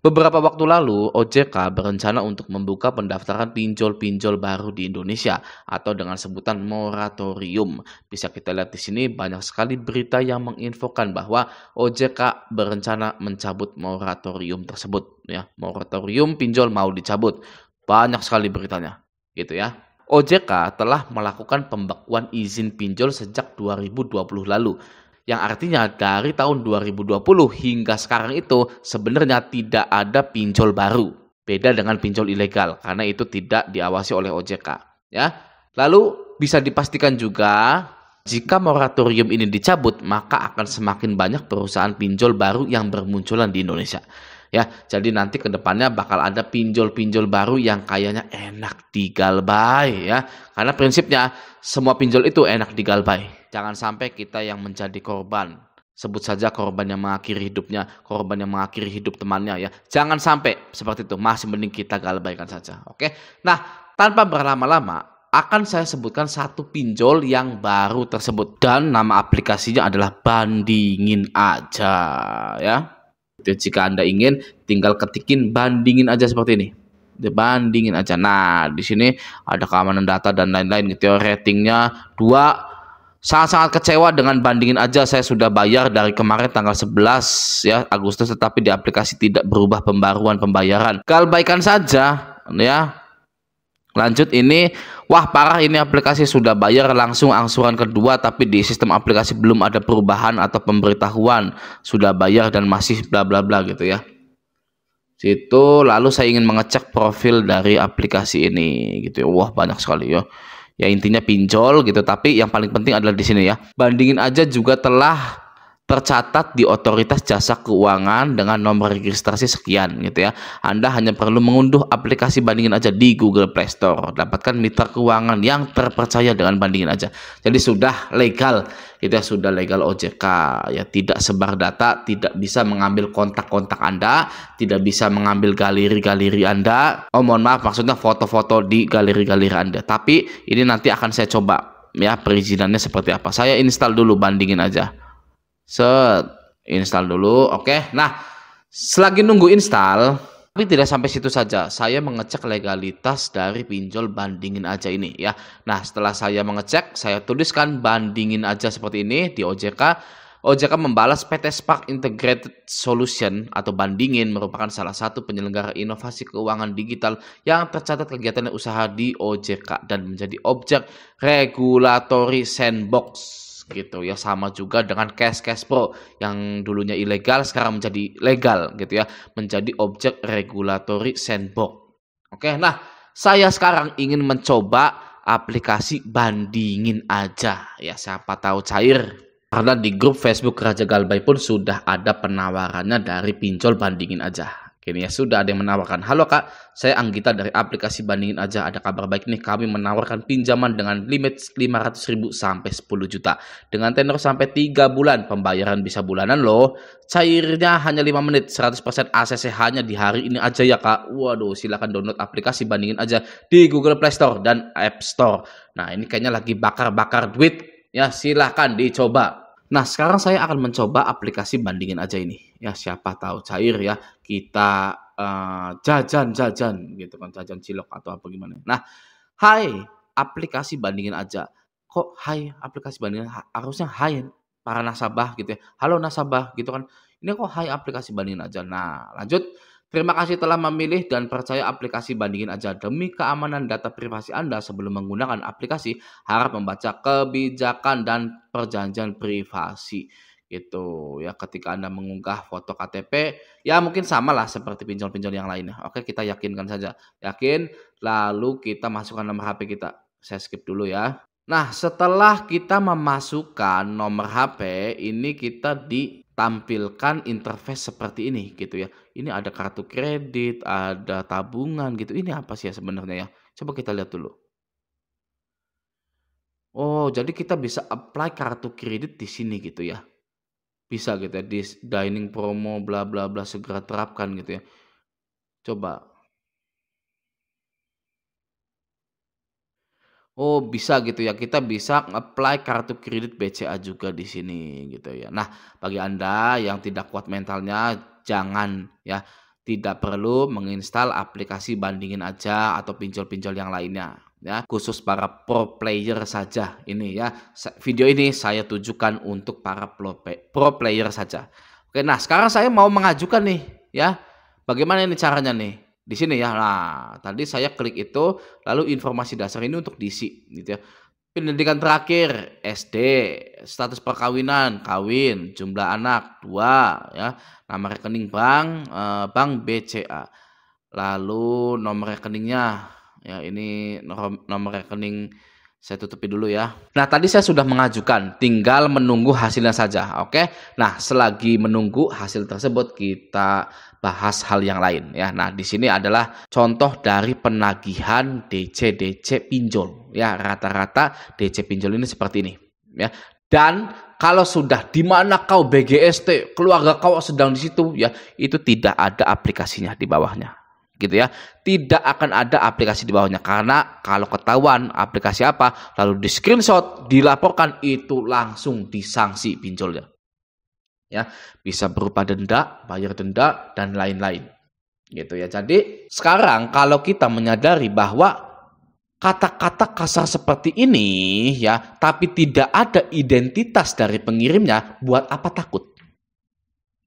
Beberapa waktu lalu, OJK berencana untuk membuka pendaftaran pinjol-pinjol baru di Indonesia atau dengan sebutan moratorium. Bisa kita lihat di sini banyak sekali berita yang menginfokan bahwa OJK berencana mencabut moratorium tersebut. Ya, moratorium pinjol mau dicabut. Banyak sekali beritanya, gitu ya. OJK telah melakukan pembekuan izin pinjol sejak 2020 lalu. Yang artinya dari tahun 2020 hingga sekarang itu sebenarnya tidak ada pinjol baru. Beda dengan pinjol ilegal karena itu tidak diawasi oleh OJK, ya. Lalu bisa dipastikan juga jika moratorium ini dicabut, maka akan semakin banyak perusahaan pinjol baru yang bermunculan di Indonesia. Ya, jadi nanti ke depannya bakal ada pinjol-pinjol baru yang kayaknya enak digalbay ya. Karena prinsipnya semua pinjol itu enak digalbay. Jangan sampai kita yang menjadi korban. Sebut saja korban yang mengakhiri hidupnya, korban yang mengakhiri hidup temannya ya. Jangan sampai seperti itu. Masih mending kita galbaikan saja. Oke. Nah, tanpa berlama-lama akan saya sebutkan satu pinjol yang baru tersebut dan nama aplikasinya adalah Bandingin Aja ya. Jika Anda ingin, tinggal ketikin bandingin aja seperti ini. Bandingin aja. Nah, di sini ada keamanan data dan lain-lain gitu ya. Ratingnya 2. Sangat-sangat kecewa dengan bandingin aja. Saya sudah bayar dari kemarin tanggal 11 ya Agustus, tetapi di aplikasi tidak berubah pembaruan pembayaran. Galbaikan saja ya. Lanjut ini, wah parah ini aplikasi sudah bayar langsung angsuran kedua tapi di sistem aplikasi belum ada perubahan atau pemberitahuan sudah bayar dan masih bla bla bla gitu ya. Situ lalu saya ingin mengecek profil dari aplikasi ini gitu ya. Wah banyak sekali ya. Ya intinya pinjol gitu, tapi yang paling penting adalah di sini ya. Bandingin aja juga telah tercatat di Otoritas Jasa Keuangan dengan nomor registrasi sekian gitu ya. Anda hanya perlu mengunduh aplikasi Bandingin Aja di Google Play Store. Dapatkan mitra keuangan yang terpercaya dengan Bandingin Aja. Jadi sudah legal, itu sudah legal OJK ya, tidak sebar data, tidak bisa mengambil kontak-kontak Anda, tidak bisa mengambil galeri-galeri Anda. Oh mohon maaf, maksudnya foto-foto di galeri-galeri Anda. Tapi ini nanti akan saya coba ya perizinannya seperti apa. Saya install dulu Bandingin Aja. Install dulu. Oke. Nah, selagi nunggu install, tapi tidak sampai situ saja. Saya mengecek legalitas dari pinjol Bandingin Aja ini ya. Nah, setelah saya mengecek, saya tuliskan Bandingin Aja seperti ini di OJK. OJK membalas PT Spark Integrated Solution atau Bandingin merupakan salah satu penyelenggara inovasi keuangan digital yang tercatat kegiatan usaha di OJK dan menjadi objek regulatory sandbox gitu ya, sama juga dengan Cash Pro yang dulunya ilegal sekarang menjadi legal gitu ya, menjadi objek regulatory sandbox. Oke, nah saya sekarang ingin mencoba aplikasi Bandingin Aja ya, siapa tahu cair. Karena di grup Facebook Raja Galbay pun sudah ada penawarannya dari pinjol Bandingin Aja. Kini ya sudah ada yang menawarkan. Halo Kak, saya Anggita dari aplikasi Bandingin Aja. Ada kabar baik nih, kami menawarkan pinjaman dengan limit 500.000 sampai 10 juta. Dengan tenor sampai 3 bulan, pembayaran bisa bulanan loh. Cairnya hanya 5 menit, 100% ACC hanya di hari ini aja ya Kak. Waduh, silakan download aplikasi Bandingin Aja di Google Play Store dan App Store. Nah ini kayaknya lagi bakar-bakar duit ya, silahkan dicoba. Nah, sekarang saya akan mencoba aplikasi Bandingin Aja ini. Ya, siapa tahu cair ya. Kita jajan-jajan gitu kan, jajan cilok atau apa gimana. Nah, hai aplikasi Bandingin Aja. Kok hai aplikasi Bandingin, harusnya hai para nasabah gitu ya. Halo nasabah gitu kan. Ini kok hai aplikasi Bandingin Aja. Nah, lanjut. Terima kasih telah memilih dan percaya aplikasi Bandingin Aja. Demi keamanan data privasi Anda sebelum menggunakan aplikasi, harap membaca kebijakan dan perjanjian privasi gitu ya. Ketika Anda mengunggah foto KTP ya mungkin sama lah seperti pinjol-pinjol yang lainnya. Oke, kita yakinkan saja. Yakin, lalu kita masukkan nomor HP kita. Saya skip dulu ya. Nah, setelah kita memasukkan nomor HP, ini kita ditampilkan interface seperti ini gitu ya. Ini ada kartu kredit, ada tabungan gitu. Ini apa sih ya sebenarnya ya? Coba kita lihat dulu. Oh, jadi kita bisa apply kartu kredit di sini gitu ya. Bisa gitu ya, di dining promo bla bla bla segera terapkan gitu ya. Coba. Oh, bisa gitu ya. Kita bisa apply kartu kredit BCA juga di sini gitu ya. Nah, bagi Anda yang tidak kuat mentalnya jangan ya. Tidak perlu menginstal aplikasi bandingin aja atau pinjol-pinjol yang lainnya. Ya, khusus para pro player saja ini ya. Video ini saya tujukan untuk para pro player saja. Oke, nah sekarang saya mau mengajukan nih ya. Bagaimana ini caranya nih? Di sini ya. Nah, tadi saya klik itu, lalu informasi dasar ini untuk diisi gitu ya. Pendidikan terakhir SD, status perkawinan, kawin, jumlah anak 2 ya, nama rekening bank, bank BCA. Lalu nomor rekeningnya ya, ini nomor rekening saya tutupi dulu ya. Nah, tadi saya sudah mengajukan, tinggal menunggu hasilnya saja. Oke. Nah, selagi menunggu hasil tersebut kita bahas hal yang lain ya. Nah, di sini adalah contoh dari penagihan DC pinjol ya. Rata-rata DC pinjol ini seperti ini ya. Dan kalau sudah di mana kau BGST, keluarga kau sedang di situ ya, itu tidak ada aplikasinya di bawahnya. Gitu ya, tidak akan ada aplikasi di bawahnya, karena kalau ketahuan aplikasi apa lalu di screenshot dilaporkan, itu langsung disanksi pinjolnya ya, bisa berupa denda, bayar denda dan lain-lain gitu ya. Jadi sekarang kalau kita menyadari bahwa kata-kata kasar seperti ini ya, tapi tidak ada identitas dari pengirimnya, buat apa takut?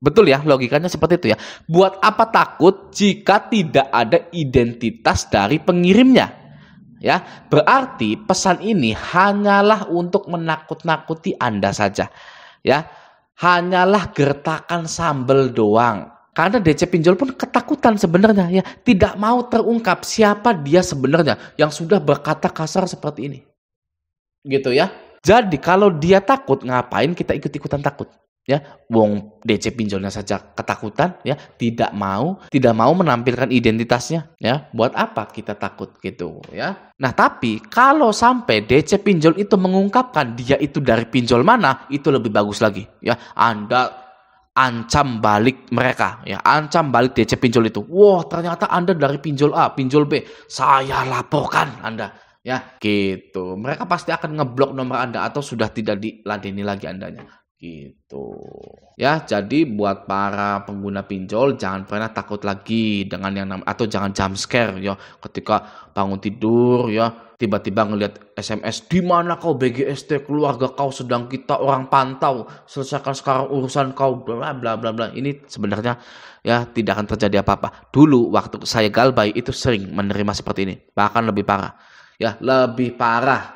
Betul ya, logikanya seperti itu ya. Buat apa takut jika tidak ada identitas dari pengirimnya? Ya, berarti pesan ini hanyalah untuk menakut-nakuti Anda saja. Ya, hanyalah gertakan sambal doang. Karena DC pinjol pun ketakutan sebenarnya ya, tidak mau terungkap siapa dia sebenarnya yang sudah berkata kasar seperti ini. Gitu ya. Jadi kalau dia takut, ngapain kita ikut-ikutan takut? Ya, wong DC pinjolnya saja ketakutan ya, tidak mau menampilkan identitasnya ya, buat apa kita takut gitu ya. Nah, tapi kalau sampai DC pinjol itu mengungkapkan dia itu dari pinjol mana, itu lebih bagus lagi ya. Anda ancam balik mereka ya, ancam balik DC pinjol itu. Wah, ternyata Anda dari pinjol A, pinjol B, saya laporkan Anda ya gitu. Mereka pasti akan ngeblok nomor Anda atau sudah tidak diladeni lagi Andanya. Gitu ya. Jadi buat para pengguna pinjol, jangan pernah takut lagi dengan yang namanya, atau jangan jump scare ya, ketika bangun tidur ya tiba-tiba ngelihat SMS, di mana kau BGST, keluarga kau sedang kita orang pantau, selesaikan sekarang urusan kau, bla bla bla bla. Ini sebenarnya ya tidak akan terjadi apa-apa. Dulu waktu saya galbay itu sering menerima seperti ini, bahkan lebih parah ya, lebih parah,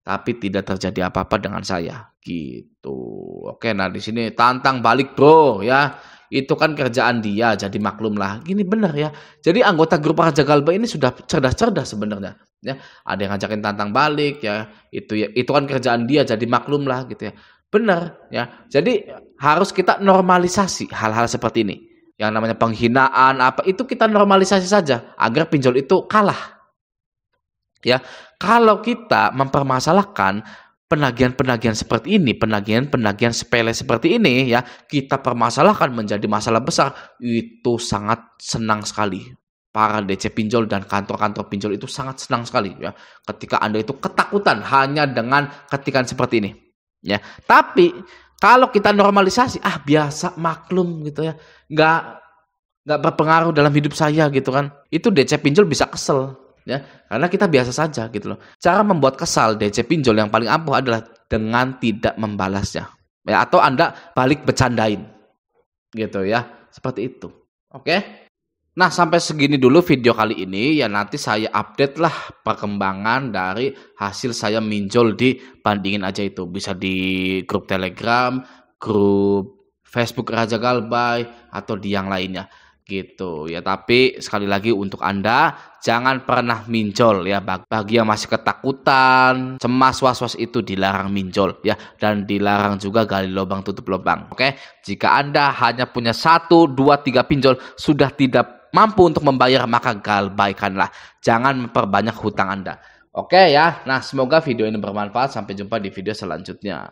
tapi tidak terjadi apa-apa dengan saya gitu. Oke, nah di sini tantang balik bro ya, itu kan kerjaan dia, jadi maklum lah. Gini bener ya, jadi anggota grup Raja Galbay ini sudah cerdas-cerdas sebenarnya ya. Ada yang ngajakin tantang balik ya, itu kan kerjaan dia, jadi maklum lah gitu ya. Bener ya, jadi harus kita normalisasi hal-hal seperti ini. Yang namanya penghinaan apa, itu kita normalisasi saja agar pinjol itu kalah. Ya, kalau kita mempermasalahkan penagihan-penagihan seperti ini, penagihan-penagihan sepele seperti ini ya, kita permasalahkan menjadi masalah besar, itu sangat senang sekali. Para DC pinjol dan kantor-kantor pinjol itu sangat senang sekali ya, ketika Anda itu ketakutan hanya dengan ketikan seperti ini. Ya, tapi kalau kita normalisasi, biasa, maklum gitu ya, nggak berpengaruh dalam hidup saya gitu kan, itu DC pinjol bisa kesel. Ya, karena kita biasa saja gitu loh. Cara membuat kesal DC pinjol yang paling ampuh adalah dengan tidak membalasnya. Ya, atau Anda balik bercandain. Gitu ya. Seperti itu. Oke. Nah, sampai segini dulu video kali ini ya, nanti saya update lah perkembangan dari hasil saya minjol di bandingin aja itu. Bisa di grup Telegram, grup Facebook Raja Galbay atau di yang lainnya. Gitu ya. Tapi sekali lagi untuk Anda jangan pernah minjol ya. Bagi yang masih ketakutan, cemas, was-was, itu dilarang minjol ya, dan dilarang juga gali lubang tutup lubang. Oke, jika Anda hanya punya 1, 2, 3 pinjol sudah tidak mampu untuk membayar, maka galbaikanlah. Jangan memperbanyak hutang Anda. Oke ya. Nah, semoga video ini bermanfaat. Sampai jumpa di video selanjutnya.